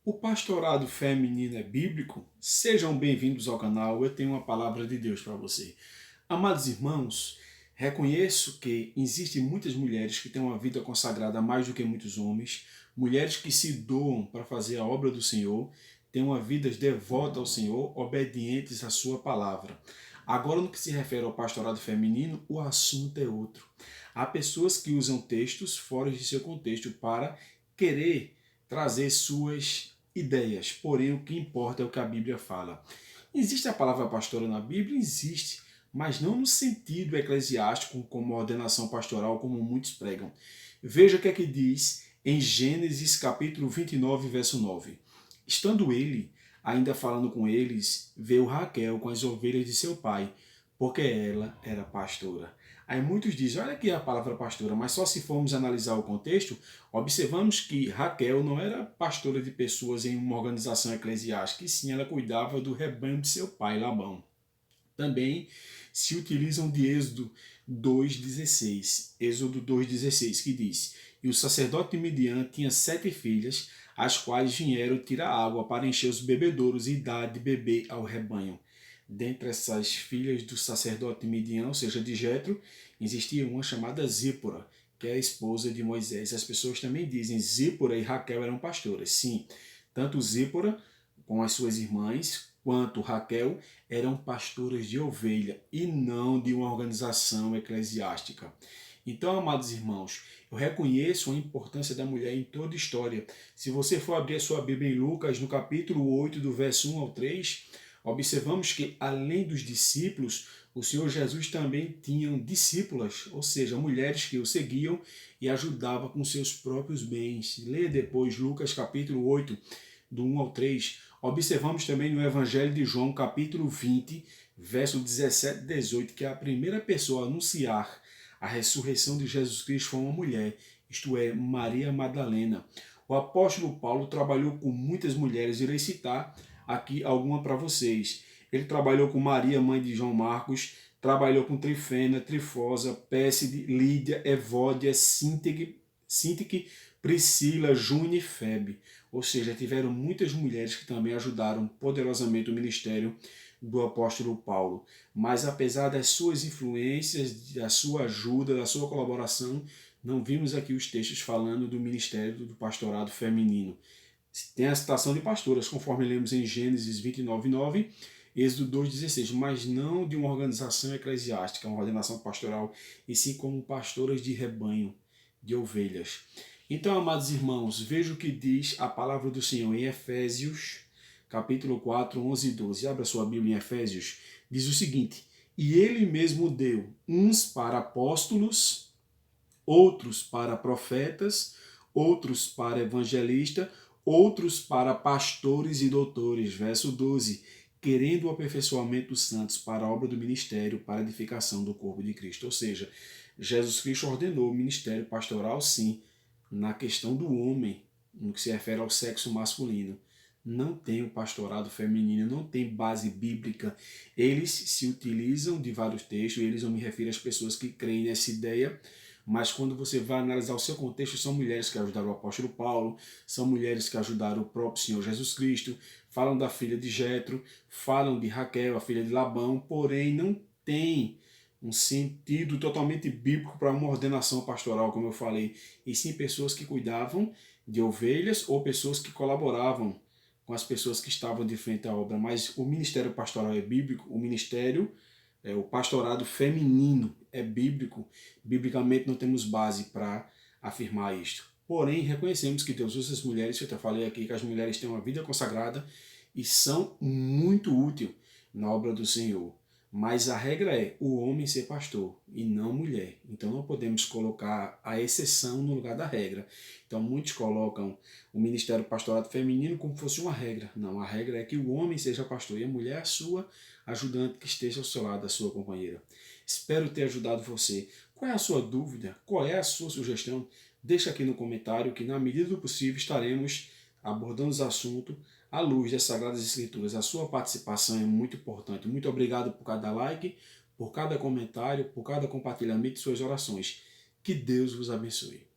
O pastorado feminino é bíblico? Sejam bem-vindos ao canal, eu tenho uma palavra de Deus para você. Amados irmãos, reconheço que existem muitas mulheres que têm uma vida consagrada mais do que muitos homens, mulheres que se doam para fazer a obra do Senhor, têm uma vida devota ao Senhor, obedientes à sua palavra. Agora, no que se refere ao pastorado feminino, o assunto é outro. Há pessoas que usam textos fora de seu contexto para querer trazer suas ideias, porém o que importa é o que a Bíblia fala. Existe a palavra pastora na Bíblia? Existe, mas não no sentido eclesiástico, como ordenação pastoral, como muitos pregam. Veja o que é que diz em Gênesis capítulo 29, verso 9. Estando ele, ainda falando com eles, veio Raquel com as ovelhas de seu pai, porque ela era pastora. Aí muitos dizem, olha aqui a palavra pastora, mas só se formos analisar o contexto, observamos que Raquel não era pastora de pessoas em uma organização eclesiástica, e sim ela cuidava do rebanho de seu pai, Labão. Também se utilizam de Êxodo 2,16. Êxodo 2,16, que diz: E o sacerdote de Midian tinha 7 filhas, as quais vieram tirar água para encher os bebedouros e dar de beber ao rebanho. Dentre essas filhas do sacerdote de Midian, ou seja, de Jetro, existia uma chamada Zípora, que é a esposa de Moisés. As pessoas também dizem Zípora e Raquel eram pastoras. Sim, tanto Zípora com as suas irmãs, quanto Raquel eram pastoras de ovelha e não de uma organização eclesiástica. Então, amados irmãos, eu reconheço a importância da mulher em toda a história. Se você for abrir a sua Bíblia em Lucas, no capítulo 8, do verso 1 ao 3, observamos que, além dos discípulos, o Senhor Jesus também tinha discípulas, ou seja, mulheres que o seguiam e ajudavam com seus próprios bens. Leia depois Lucas capítulo 8, do 1 ao 3. Observamos também no Evangelho de João, capítulo 20, verso 17 e 18, que a primeira pessoa a anunciar a ressurreição de Jesus Cristo foi uma mulher, isto é, Maria Madalena. O apóstolo Paulo trabalhou com muitas mulheres, irei citar aqui alguma para vocês. Ele trabalhou com Maria, mãe de João Marcos, trabalhou com Trifena, Trifosa, Pésside, Lídia, Evódia, Sintique, Priscila, Júnia e Febe. Ou seja, tiveram muitas mulheres que também ajudaram poderosamente o ministério do apóstolo Paulo. Mas apesar das suas influências, da sua ajuda, da sua colaboração, não vimos aqui os textos falando do ministério do pastorado feminino. Tem a citação de pastoras, conforme lemos em Gênesis 29:9, Êxodo 2:16, mas não de uma organização eclesiástica, uma ordenação pastoral, e sim como pastoras de rebanho, de ovelhas. Então, amados irmãos, veja o que diz a palavra do Senhor em Efésios, capítulo 4, 11 e 12. Abra sua Bíblia em Efésios. Diz o seguinte: E ele mesmo deu uns para apóstolos, outros para profetas, outros para evangelistas, outros para pastores e doutores. Verso 12. Querendo o aperfeiçoamento dos santos para a obra do ministério, para a edificação do corpo de Cristo. Ou seja, Jesus Cristo ordenou o ministério pastoral, sim, na questão do homem, no que se refere ao sexo masculino. Não tem o pastorado feminino, não tem base bíblica. Eles se utilizam de vários textos, eles eu me refiro às pessoas que creem nessa ideia, mas quando você vai analisar o seu contexto, são mulheres que ajudaram o apóstolo Paulo, são mulheres que ajudaram o próprio Senhor Jesus Cristo, falam da filha de Jetro, falam de Raquel, a filha de Labão, porém não tem um sentido totalmente bíblico para uma ordenação pastoral, como eu falei, e sim pessoas que cuidavam de ovelhas ou pessoas que colaboravam com as pessoas que estavam de frente à obra. Mas o ministério pastoral é bíblico, o ministério, o pastorado feminino é bíblico. Biblicamente não temos base para afirmar isto. Porém, reconhecemos que Deus usa as mulheres, eu já falei aqui que as mulheres têm uma vida consagrada e são muito úteis na obra do Senhor. Mas a regra é o homem ser pastor e não mulher. Então não podemos colocar a exceção no lugar da regra. Então muitos colocam o ministério pastorado feminino como se fosse uma regra. Não, a regra é que o homem seja pastor e a mulher a sua ajudante que esteja ao seu lado, a sua companheira. Espero ter ajudado você. Qual é a sua dúvida? Qual é a sua sugestão? Deixa aqui no comentário que na medida do possível estaremos abordando os assuntos à luz das Sagradas Escrituras. A sua participação é muito importante. Muito obrigado por cada like, por cada comentário, por cada compartilhamento de suas orações. Que Deus vos abençoe.